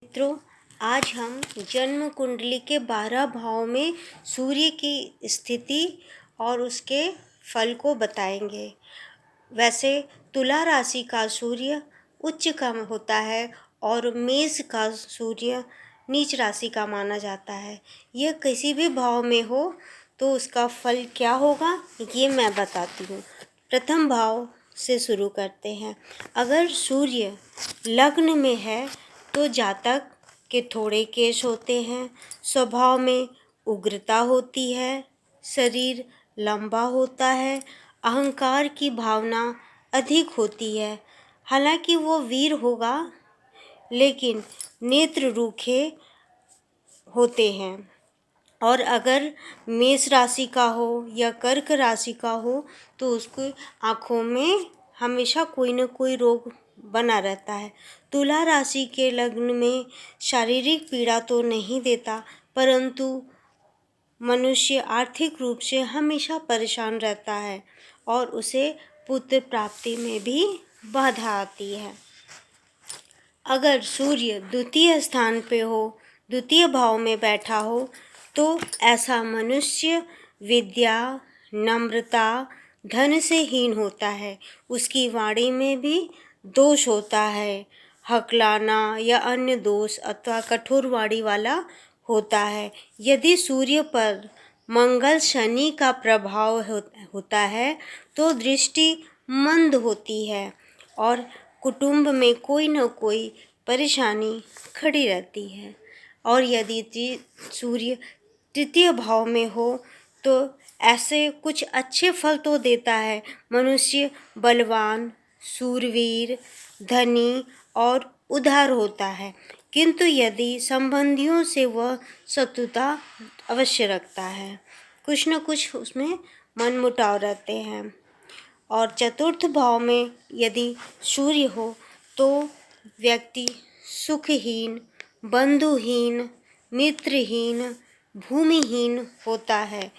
मित्रों, आज हम जन्म कुंडली के 12 भाव में सूर्य की स्थिति और उसके फल को बताएंगे। वैसे तुला राशि का सूर्य उच्च का होता है और मेष का सूर्य नीच राशि का माना जाता है। यह किसी भी भाव में हो तो उसका फल क्या होगा ये मैं बताती हूँ। प्रथम भाव से शुरू करते हैं। अगर सूर्य लग्न में है तो जातक के थोड़े केश होते हैं, स्वभाव में उग्रता होती है, शरीर लंबा होता है, अहंकार की भावना अधिक होती है। हालांकि वो वीर होगा लेकिन नेत्र रूखे होते हैं। और अगर मेष राशि का हो या कर्क राशि का हो तो उसकी आँखों में हमेशा कोई न कोई रोग बना रहता है। तुला राशि के लग्न में शारीरिक पीड़ा तो नहीं देता, परंतु मनुष्य आर्थिक रूप से हमेशा परेशान रहता है और उसे पुत्र प्राप्ति में भी बाधा आती है। अगर सूर्य द्वितीय स्थान पे हो, द्वितीय भाव में बैठा हो तो ऐसा मनुष्य विद्या, नम्रता, धन से हीन होता है। उसकी वाणी में भी दोष होता है, हकलाना या अन्य दोष अथवा कठोर वाणी वाला होता है। यदि सूर्य पर मंगल शनि का प्रभाव होता है तो दृष्टि मंद होती है और कुटुंब में कोई न कोई परेशानी खड़ी रहती है। और यदि सूर्य तृतीय भाव में हो तो ऐसे कुछ अच्छे फल तो देता है। मनुष्य बलवान, शूरवीर, धनी और उदार होता है, किंतु यदि संबंधियों से वह शत्रुता अवश्य रखता है। कुछ न कुछ उसमें मनमुटाव रहते हैं। और चतुर्थ भाव में यदि सूर्य हो तो व्यक्ति सुखहीन, बंधुहीन, मित्रहीन, भूमिहीन होता है।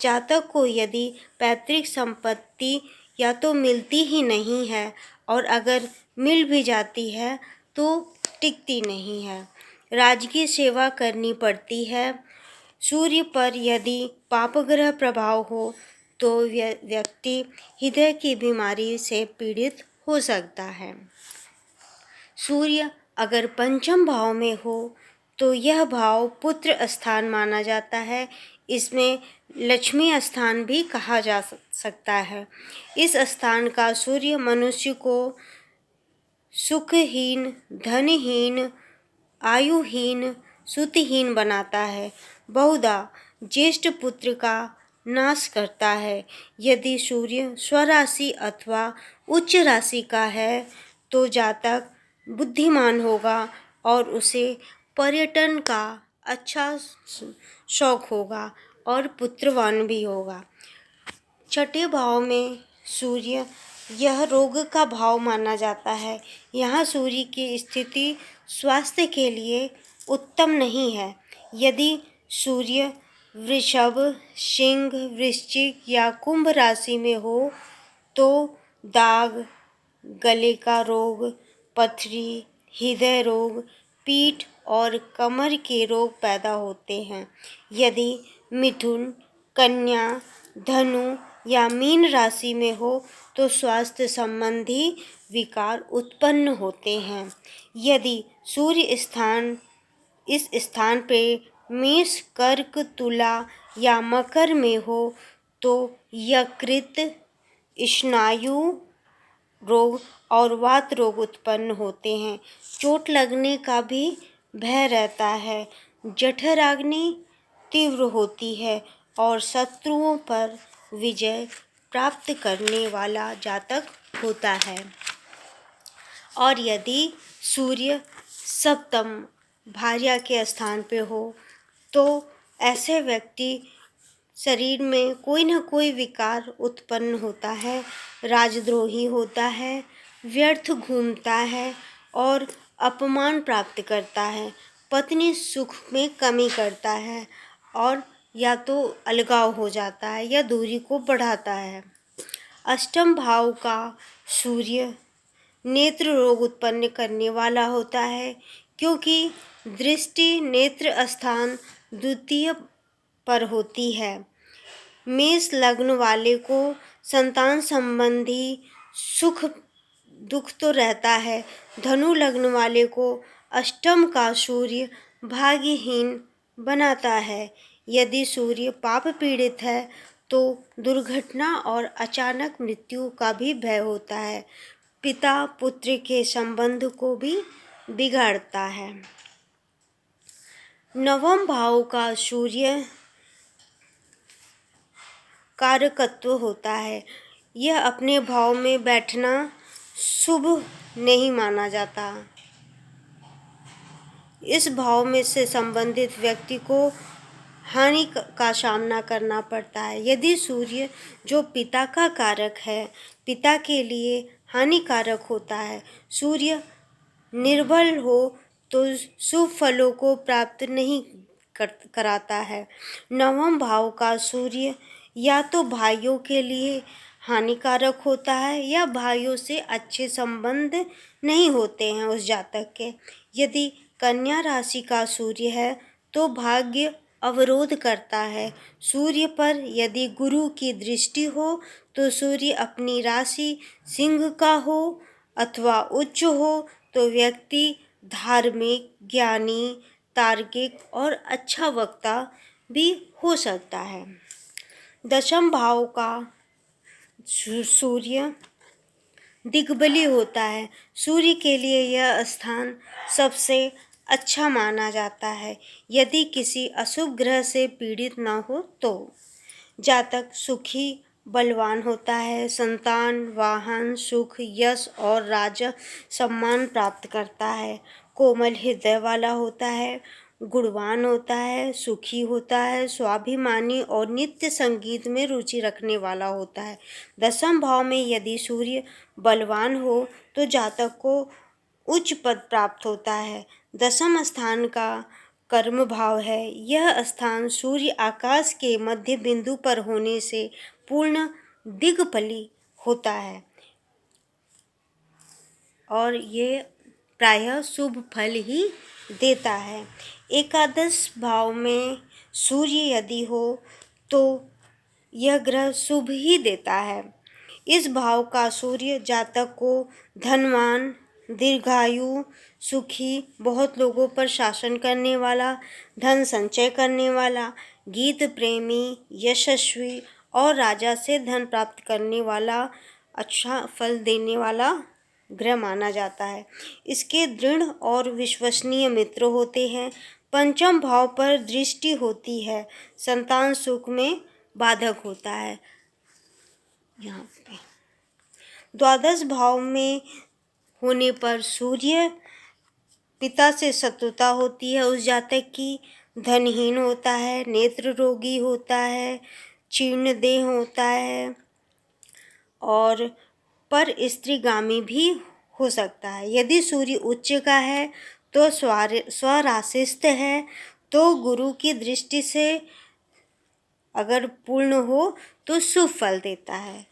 जातक को यदि पैतृक संपत्ति या तो मिलती ही नहीं है और अगर मिल भी जाती है तो टिकती नहीं है, राजकीय सेवा करनी पड़ती है। सूर्य पर यदि पापग्रह प्रभाव हो तो व्यक्ति हृदय की बीमारी से पीड़ित हो सकता है। सूर्य अगर पंचम भाव में हो तो यह भाव पुत्र स्थान माना जाता है। इसमें लक्ष्मी स्थान भी कहा जा सकता है। इस स्थान का सूर्य मनुष्य को सुखहीन, धनहीन, आयुहीन, सुतिहीन बनाता है। बहुधा ज्येष्ठ पुत्र का नाश करता है। यदि सूर्य स्वराशि अथवा उच्च राशि का है तो जातक बुद्धिमान होगा और उसे पर्यटन का अच्छा शौक होगा और पुत्रवान भी होगा। छठे भाव में सूर्य यह रोग का भाव माना जाता है। यहाँ सूर्य की स्थिति स्वास्थ्य के लिए उत्तम नहीं है। यदि सूर्य वृषभ, सिंह, वृश्चिक या कुंभ राशि में हो तो दाग, गले का रोग, पथरी, हृदय रोग, पीठ और कमर के रोग पैदा होते हैं। यदि मिथुन, कन्या, धनु या मीन राशि में हो तो स्वास्थ्य संबंधी विकार उत्पन्न होते हैं। यदि सूर्य इस स्थान पे मेष, कर्क, तुला या मकर में हो तो यकृत, स्नायु रोग और वात रोग उत्पन्न होते हैं। चोट लगने का भी भय रहता है। जठराग्नि तीव्र होती है और शत्रुओं पर विजय प्राप्त करने वाला जातक होता है। और यदि सूर्य सप्तम भार्या के स्थान पे हो तो ऐसे व्यक्ति शरीर में कोई न कोई विकार उत्पन्न होता है, राजद्रोही होता है, व्यर्थ घूमता है और अपमान प्राप्त करता है, पत्नी सुख में कमी करता है और या तो अलगाव हो जाता है या दूरी को बढ़ाता है। अष्टम भाव का सूर्य नेत्र रोग उत्पन्न करने वाला होता है, क्योंकि दृष्टि नेत्र स्थान द्वितीय पर होती है। मेष लग्न वाले को संतान संबंधी सुख दुख तो रहता है। धनु लग्न वाले को अष्टम का सूर्य भाग्यहीन बनाता है। यदि सूर्य पाप पीड़ित है तो दुर्घटना और अचानक मृत्यु का भी भय होता है। पिता पुत्र के संबंध को भी बिगाड़ता है। नवम भाव का सूर्य कारकत्व होता है। यह अपने भाव में बैठना शुभ नहीं माना जाता। इस भाव में से संबंधित व्यक्ति को हानि का सामना करना पड़ता है। यदि सूर्य जो पिता का कारक है पिता के लिए हानिकारक होता है, सूर्य निर्बल हो तो शुभ फलों को प्राप्त नहीं कराता है। नवम भाव का सूर्य या तो भाइयों के लिए हानिकारक होता है या भाइयों से अच्छे संबंध नहीं होते हैं उस जातक के। यदि कन्या राशि का सूर्य है तो भाग्य अवरोध करता है। सूर्य पर यदि गुरु की दृष्टि हो तो सूर्य अपनी राशि सिंह का हो अथवा उच्च हो तो व्यक्ति धार्मिक, ज्ञानी, तार्किक और अच्छा वक्ता भी हो सकता है। दशम भाव का सूर्य दिग्बली होता है। सूर्य के लिए यह स्थान सबसे अच्छा माना जाता है। यदि किसी अशुभ ग्रह से पीड़ित न हो तो जातक सुखी बलवान होता है। संतान, वाहन, सुख, यश और राज सम्मान प्राप्त करता है। कोमल हृदय वाला होता है, गुणवान होता है, सुखी होता है, स्वाभिमानी और नित्य संगीत में रुचि रखने वाला होता है। दशम भाव में यदि सूर्य बलवान हो तो जातक को उच्च पद प्राप्त होता है। दशम स्थान का कर्म भाव है। यह स्थान सूर्य आकाश के मध्य बिंदु पर होने से पूर्ण दिग्बली होता है और ये प्रायः शुभ फल ही देता है। एकादश भाव में सूर्य यदि हो तो यह ग्रह शुभ ही देता है। इस भाव का सूर्य जातक को धनवान, दीर्घायु, सुखी, बहुत लोगों पर शासन करने वाला, धन संचय करने वाला, गीत प्रेमी, यशस्वी और राजा से धन प्राप्त करने वाला अच्छा फल देने वाला ग्रह माना जाता है। इसके दृढ़ और विश्वसनीय मित्र होते हैं। पंचम भाव पर दृष्टि होती है। संतान सुख में बाधक होता है। यहाँ पे द्वादश भाव में होने पर सूर्य पिता से शत्रुता होती है उस जातक की। धनहीन होता है, नेत्र रोगी होता है, जीर्ण देह होता है और पर स्त्रीगामी भी हो सकता है। यदि सूर्य उच्च का है तो स्वराशिस्थ है तो गुरु की दृष्टि से अगर पूर्ण हो तो शुभ फल देता है।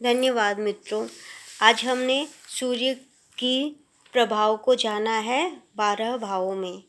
धन्यवाद मित्रों, आज हमने सूर्य की प्रभाव को जाना है 12 भावों में।